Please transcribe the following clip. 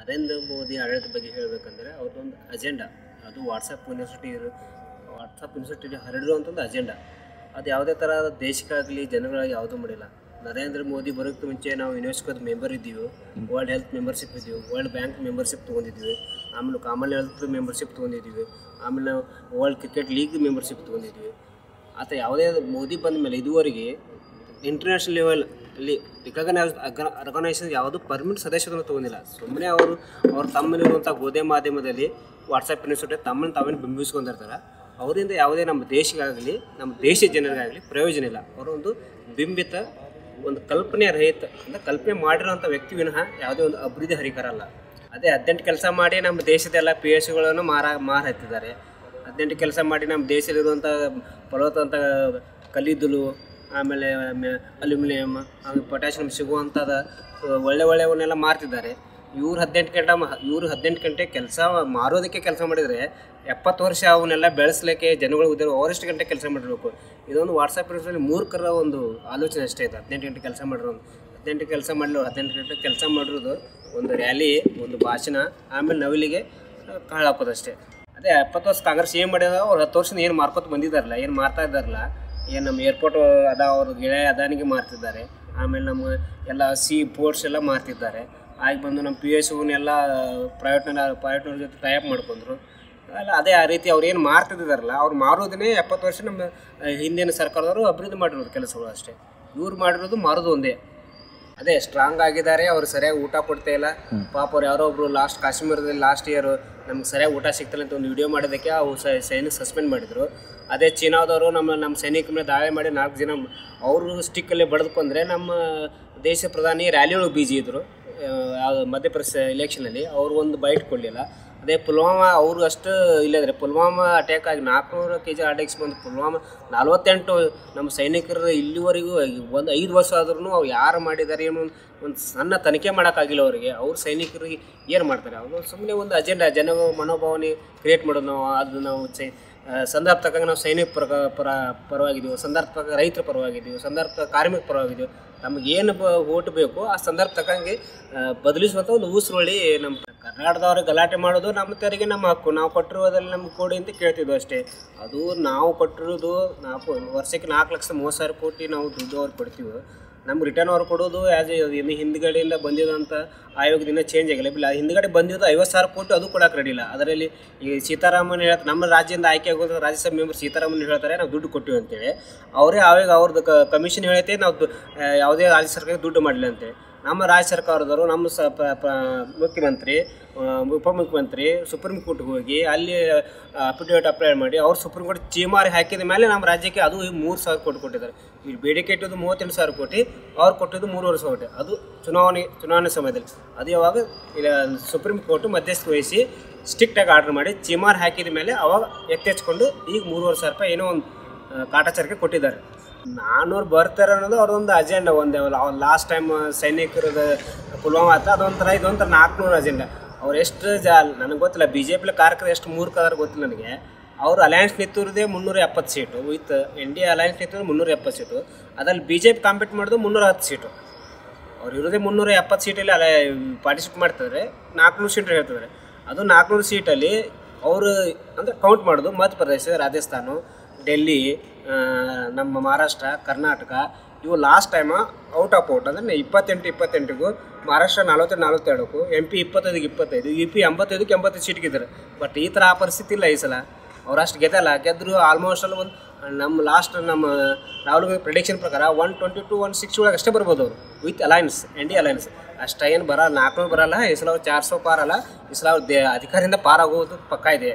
ನರೇಂದ್ರ ಮೋದಿ ಆಡಳಿತ ಬಗ್ಗೆ ಹೇಳಬೇಕಂದ್ರೆ ಅವ್ರದ್ದೊಂದು ಅಜೆಂಡಾ, ಅದು ವಾಟ್ಸಪ್ ಯೂನಿವರ್ಸಿಟಿ ಹರಡಿರುವಂಥದ್ದು ಅಜೆಂಡಾ. ಅದು ಯಾವುದೇ ಥರ ದೇಶಕ್ಕಾಗಲಿ ಜನಗಳಾಗಿ ಯಾವುದೂ ಮಾಡಿಲ್ಲ. ನರೇಂದ್ರ ಮೋದಿ ಬರೋಕ್ಕೆ ಮುಂಚೆ ನಾವು ಯುನೆಸ್ಕೋದ ಮೆಂಬರ್ ಇದ್ದೀವಿ, ವರ್ಲ್ಡ್ ಹೆಲ್ತ್ ಮೆಂಬರ್ಶಿಪ್ ಇದ್ದೀವಿ, ವರ್ಲ್ಡ್ ಬ್ಯಾಂಕ್ ಮೆಂಬರ್ಶಿಪ್ ತೊಗೊಂಡಿದ್ದೀವಿ, ಆಮೇಲೆ ಕಾಮನ್ವೆಲ್ತ್ ಮೆಂಬರ್ಶಿಪ್ ತೊಗೊಂಡಿದ್ದೀವಿ, ಆಮೇಲೆ ನಾವು ವರ್ಲ್ಡ್ ಕ್ರಿಕೆಟ್ ಲೀಗ್ ಮೆಂಬರ್ಶಿಪ್ ತೊಗೊಂಡಿದ್ದೀವಿ. ಆತ ಯಾವುದೇ ಮೋದಿ ಬಂದ ಮೇಲೆ ಇದುವರೆಗೆ ಇಂಟರ್ನ್ಯಾಷನಲ್ ಲೆವೆಲಲ್ಲಿ ಆರ್ಗನೈಸೇಷನ್ ಯಾವುದು ಪರ್ಮನೆಂಟ್ ಸದಸ್ಯರನ್ನು ತೊಗೊಂಡಿಲ್ಲ. ಸುಮ್ಮನೆ ಅವ್ರು ತಮ್ಮಲ್ಲಿರುವಂಥ ಗೋಧಿ ಮಾಧ್ಯಮದಲ್ಲಿ ವಾಟ್ಸಪ್ ಯೂನಿವರ್ಸಿಟಿ ತಮ್ಮನ್ನು ತಾವೇನು ಬಿಂಬಿಸ್ಕೊಂಡಿರ್ತಾರೆ. ಅವರಿಂದ ಯಾವುದೇ ನಮ್ಮ ದೇಶಕ್ಕಾಗಲಿ ನಮ್ಮ ದೇಶದ ಜನರಿಗಾಗಲಿ ಪ್ರಯೋಜನ ಇಲ್ಲ. ಅವರೊಂದು ಬಿಂಬಿತ ಒಂದು ಕಲ್ಪನೆ ರಹಿತ ಅಂದರೆ ಕಲ್ಪನೆ ಮಾಡಿರೋಂಥ ವ್ಯಕ್ತಿ ವಿನಃ ಯಾವುದೇ ಒಂದು ಅಭಿವೃದ್ಧಿ ಹರಿಕಾರ ಅಲ್ಲ. ಅದೇ 18 ಕೆಲಸ ಮಾಡಿ ನಮ್ಮ ದೇಶದೆಲ್ಲ PSUಗಳನ್ನು ಮಾರಹತ್ತಿದ್ದಾರೆ. 18 ಕೆಲಸ ಮಾಡಿ ನಮ್ಮ ದೇಶದಲ್ಲಿರುವಂಥ ಫಲವತ್ತಂಥ ಕಲ್ಲಿದ್ದಲು, ಆಮೇಲೆ ಅಲ್ಯೂಮಿನಿಯಮ್, ಆಮೇಲೆ ಪೊಟ್ಯಾಷಿಯಮ್ ಸಿಗುವಂಥದ್ದು ಒಳ್ಳೆಯವನ್ನೆಲ್ಲ ಮಾರ್ತಿದ್ದಾರೆ. ಇವ್ರು 18 ಗಂಟೆ ಕೆಲಸ ಮಾರೋದಕ್ಕೆ ಕೆಲಸ ಮಾಡಿದರೆ 70 ವರ್ಷ ಅವನ್ನೆಲ್ಲ ಬೆಳೆಸಲಿಕ್ಕೆ ಜನಗಳು ಉದ್ಯೋಗ ಅವರೆಷ್ಟು ಗಂಟೆ ಕೆಲಸ ಮಾಡಿರಬೇಕು. ಇದೊಂದು ವಾಟ್ಸಪ್ ಯೂನಿವರ್ಸಿಟಿ ಮೂರ್ಖರ ಒಂದು ಆಲೋಚನೆ ಅಷ್ಟೇ ಇದೆ. 18 ಗಂಟೆ ಕೆಲಸ ಮಾಡಿರೋದು 18 ಕೆಲಸ ಮಾಡಲು 18 ಗಂಟೆ ಕೆಲಸ ಮಾಡಿರೋದು ಒಂದು ರ್ಯಾಲಿ, ಒಂದು ಭಾಷಣ, ಆಮೇಲೆ ನವಿಲಿಗೆ ಕಾಳು ಹಾಕೋದಷ್ಟೇ. ಅದೇ 70 ವರ್ಷ ಕಾಂಗ್ರೆಸ್ ಏನು ಮಾಡ್ಯದ, ಅವ್ರು 10 ವರ್ಷದ ಏನು ಮಾರ್ಕೋತ ಬಂದಿದ್ದಾರಲ್ಲ, ಏನು ಮಾರ್ತಾ ಇದ್ದಾರಲ್ಲ, ಏನು ನಮ್ಮ ಏರ್ಪೋರ್ಟ್ ಅವ್ರ ಗೆಳೆಯ ಅದಾನಿಗೆ ಮಾರ್ತಿದ್ದಾರೆ, ಆಮೇಲೆ ನಮ್ಮ ಎಲ್ಲ ಪೋರ್ಟ್ಸ್ ಎಲ್ಲ ಮಾರ್ತಿದ್ದಾರೆ. ಆಗಿ ಬಂದು ನಮ್ಮ PSUನೆಲ್ಲ ಪ್ರೈವೇಟ್ನವ್ರ ಜೊತೆ ಟೈಪ್ ಮಾಡ್ಕೊಂಡ್ರು. ಅಲ್ಲ ಅದೇ ಆ ರೀತಿ ಅವ್ರು ಏನು ಮಾರ್ತಿದ್ದಾರಲ್ಲ, ಅವ್ರು ಮಾರೋದನ್ನೇ 70 ವರ್ಷ ನಮ್ಮ ಹಿಂದಿನ ಸರ್ಕಾರದವರು ಅಭಿವೃದ್ಧಿ ಮಾಡಿರೋದು ಕೆಲಸಗಳು ಅಷ್ಟೇ. ಇವ್ರು ಮಾಡಿರೋದು ಮಾರೋದು ಒಂದೇ. ಅದೇ ಸ್ಟ್ರಾಂಗ್ ಆಗಿದ್ದಾರೆ, ಅವ್ರು ಸರಿಯಾಗಿ ಊಟ ಕೊಡ್ತಾ ಇಲ್ಲ. ಪಾಪ ಅವ್ರು ಯಾರೋ ಒಬ್ಬರು ಕಾಶ್ಮೀರದಲ್ಲಿ ಲಾಸ್ಟ್ ಇಯರ್ ನಮ್ಗೆ ಸರಿಯಾಗಿ ಊಟ ಸಿಗ್ತಿಲ್ಲ ಅಂತ ಒಂದು ವಿಡಿಯೋ ಮಾಡೋದಕ್ಕೆ ಅವು ಸೈನಿಕ ಸಸ್ಪೆಂಡ್ ಮಾಡಿದರು. ಅದೇ ಚೀನಾದವರು ನಮ್ಮ ಸೈನಿಕರ ಮೇಲೆ ದಾಳಿ ಮಾಡಿ 4 ಜನ ಅವರು ಸ್ಟಿಕ್ಕಲ್ಲಿ ಬಡ್ದುಕೊಂಡ್ರೆ ನಮ್ಮ ದೇಶ ಪ್ರಧಾನಿ ರ್ಯಾಲಿ ಒಳಗೆ ಬಿಜಿ ಇದ್ದರು. ಮಧ್ಯಪ್ರದೇಶ ಎಲೆಕ್ಷನಲ್ಲಿ ಅವರು ಒಂದು ಬೈಟ್ ಕೊಡಲಿಲ್ಲ. ಅದೇ ಪುಲ್ವಾಮಾ ಅವರು ಅಷ್ಟು ಇಲ್ಲದ್ರೆ ಪುಲ್ವಾಮಾ ಅಟ್ಯಾಕ್ ಆಗಿ 400 kg ಅಟ್ಯಾಕ್ಸ್ ಬಂದು ಪುಲ್ವಾಮಾ 48 ನಮ್ಮ ಸೈನಿಕರು ಇಲ್ಲಿವರೆಗೂ ಒಂದು 5 ವರ್ಷ ಆದ್ರೂ ಅವ್ರು ಯಾರು ಮಾಡಿದ್ದಾರೆ ಏನೋ ಒಂದು ಸಣ್ಣ ತನಿಖೆ ಮಾಡೋಕ್ಕಾಗಿಲ್ಲ ಅವರಿಗೆ. ಅವ್ರ ಸೈನಿಕರಿಗೆ ಏನು ಮಾಡ್ತಾರೆ, ಅವರು ಸುಮ್ಮನೆ ಒಂದು ಅಜೆಂಡಾ, ಜನ ಮನೋಭಾವನೆ ಕ್ರಿಯೇಟ್ ಮಾಡೋದು. ನಾವು ಸಂದರ್ಭ ತಕ್ಕಂಗೆ ನಾವು ಸೈನಿಕ ಪರವಾಗಿದ್ದೀವಿ, ಸಂದರ್ಭ ತಕ್ಕ ರೈತರ ಪರವಾಗಿದ್ದೀವಿ, ಸಂದರ್ಭ ಕಾರ್ಮಿಕ ಪರವಾಗಿದ್ದೀವಿ. ನಮಗೇನು ಓಟ್ ಬೇಕು ಆ ಸಂದರ್ಭ ತಕ್ಕಂಗೆ ಬದಲಿಸುವಂಥ ಒಂದು ಊಸುರುಳಿ. ನಮ್ಮ ಕರ್ನಾಟಕದವ್ರಿಗೆ ಗಲಾಟೆ ಮಾಡೋದು ನಮ್ಮ ತೆರಿಗೆ ನಮ್ಮ ಹಕ್ಕು, ನಾವು ಕೊಟ್ಟಿರೋದಲ್ಲಿ ನಮ್ಗೆ ಕೊಡಿ ಅಂತ ಕೇಳ್ತಿದ್ವು ಅಷ್ಟೇ. ಅದು ನಾವು ಕೊಟ್ಟಿರೋದು ವರ್ಷಕ್ಕೆ 4,30,000 ಕೋಟಿ ನಾವು ದುಡ್ಡು ಅವ್ರು ಕೊಡ್ತೀವಿ. ನಮ್ಗೆ ರಿಟರ್ನ್ ಅವ್ರು ಕೊಡೋದು ಇನ್ನು ಹಿಂದ್ಗಡೆಯಿಂದ ಬಂದಿರೋಂಥ ಆಯೋಗದಿಂದ ಚೇಂಜ್ ಆಗಿಲ್ಲ. ಹಿಂದ್ಗಡೆ ಬಂದಿರೋದು 50,000 ಕೋಟಿ, ಅದು ಕೊಡೋಕೆ ರೆಡಿ ಇಲ್ಲ. ಅದರಲ್ಲಿ ಈ ಸೀತಾರಾಮನ್ ಹೇಳ್ತಾರೆ, ನಮ್ಮ ರಾಜ್ಯದಿಂದ ಆಯ್ಕೆ ಆಗೋದು ರಾಜ್ಯಸಭೆ ಮೆಂಬರ್ ಸೀತಾರಾಮನ್ ಹೇಳ್ತಾರೆ ನಾವು ದುಡ್ಡು ಕೊಟ್ಟಿವಿ ಅಂತೇಳಿ. ಅವರೇ ಆವಾಗ ಅವ್ರದ್ದು ಕಮಿಷನ್ ಹೇಳೈತೆ ನಾವು ಯಾವುದೇ ರಾಜ್ಯ ಸರ್ಕಾರಕ್ಕೆ ದುಡ್ಡು ಮಾಡಲಿಲ್ಲ ಅಂತೇಳಿ. ನಮ್ಮ ರಾಜ್ಯ ಸರ್ಕಾರದವರು ನಮ್ಮ ಮುಖ್ಯಮಂತ್ರಿ, ಉಪಮುಖ್ಯಮಂತ್ರಿ ಸುಪ್ರೀಂ ಕೋರ್ಟ್ಗೆ ಹೋಗಿ ಅಲ್ಲಿ ಅಫಿಡೇವಿಟ್ ಅಪ್ಲೈ ಮಾಡಿ ಅವ್ರು ಸುಪ್ರೀಂ ಕೋರ್ಟ್ ಚೀಮಾರಿ ಹಾಕಿದ ಮೇಲೆ ನಮ್ಮ ರಾಜ್ಯಕ್ಕೆ ಅದು 3,000 ಕೋಟಿ ಕೊಟ್ಟಿದ್ದಾರೆ. ಈ ಬೇಡಿಕೆ ಇಟ್ಟಿದ್ದು 38,000 ಕೋಟಿ, ಅವ್ರು ಕೊಟ್ಟಿದ್ದು 3,500 ಕೋಟಿ. ಅದು ಚುನಾವಣೆ ಸಮಯದಲ್ಲಿ. ಅದು ಯಾವಾಗ ಸುಪ್ರೀಂ ಕೋರ್ಟ್ ಮಧ್ಯಸ್ಥ ವಹಿಸಿ ಸ್ಟ್ರಿಕ್ಟಾಗಿ ಆರ್ಡರ್ ಮಾಡಿ ಚೀಮಾರಿ ಹಾಕಿದ ಮೇಲೆ ಅವಾಗ ಎತ್ತೆಚ್ಕೊಂಡು ಈಗ 3,500 ರೂಪಾಯಿ ಏನೋ ಒಂದು ಕಾಟಾಚಾರಕ್ಕೆ ಕೊಟ್ಟಿದ್ದಾರೆ. 400 ಬರ್ತಾರೆ ಅನ್ನೋದು ಅವ್ರದೊಂದು ಅಜೆಂಡಾ. ಅವ್ರು ಲಾಸ್ಟ್ ಟೈಮ್ ಸೈನಿಕರದ ಪುಲ್ವಾಮಾ ಆಯ್ತು, ಇದೊಂಥರ 400 ಅಜೆಂಡಾ. ಅವ್ರು ಎಷ್ಟು ನನಗೆ ಗೊತ್ತಿಲ್ಲ, BJP ಕಾರ್ಯಕರ್ತರು ಎಷ್ಟು ಮೂರ್ಖದಾರ ಗೊತ್ತಿಲ್ಲ ನನಗೆ. ಅವರು ಅಲಯನ್ಸ್ ನಿಂತಿರೋದೇ 370 ಸೀಟು, ವಿತ್ NDA ಅಲಯನ್ಸ್ ನಿಂತಿರೋದು 370 ಸೀಟು. ಅದ್ರಲ್ಲಿ BJP ಕಾಂಪೀಟ್ ಮಾಡೋದು 310 ಸೀಟು. ಅವ್ರು ಇರೋದೇ 370 ಸೀಟಲ್ಲಿ ಪಾರ್ಟಿಸಿಪೇಟ್ ಮಾಡ್ತಿದ್ದಾರೆ. 400 ಸೀಟ್ ಹೇಳ್ತಿದ್ದಾರೆ. ಅದು 400 ಸೀಟಲ್ಲಿ ಅವರು ಅಂದರೆ ಕೌಂಟ್ ಮಾಡೋದು ಮಧ್ಯಪ್ರದೇಶ, ರಾಜಸ್ಥಾನ, ಡೆಲ್ಲಿ, ನಮ್ಮ ಮಹಾರಾಷ್ಟ್ರ, ಕರ್ನಾಟಕ, ಇವು ಲಾಸ್ಟ್ ಟೈಮ್ ಔಟ್ ಅಂದರೆ 28ಗೂ ಮಹಾರಾಷ್ಟ್ರ 42ಕ್ಕೂ, MP 25ಗೆ 25, UP 85ಕ್ಕೆ 80 ಸೀಟ್ಗಿದ್ದಾರೆ. ಬಟ್ ಈ ಥರ ಆ ಪರಿಸ್ಥಿತಿ ಇಲ್ಲ ಈ ಸಲ. ಅವ್ರು ಅಷ್ಟು ಗೆದ್ದರು ಆಲ್ಮೋಸ್ಟ್ ಅಲ್ಲಿ ಒಂದು ನಮ್ಮ ರಾಹುಲ್ ಗಾಂಧಿ ಪ್ರಿಡಿಕ್ಷನ್ ಪ್ರಕಾರ 120 to 160 ಒಳಗೆ ಅಷ್ಟೇ ಬರ್ಬೋದು ಅವರು ವಿತ್ ಅಲಯನ್ಸ್, NDA ಅಲಯನ್ಸ್. ಅಷ್ಟೇನು ಬರಲ್ಲ, 400 ಬರಲ್ಲ. ಈ ಸಲ 400 ಪಾರಲ್ಲ. ಈ ಸಲ ಅವ್ರು ಅಧಿಕಾರದಿಂದ ಪಾರಾಗೋದು ಪಕ್ಕ ಇದೆ.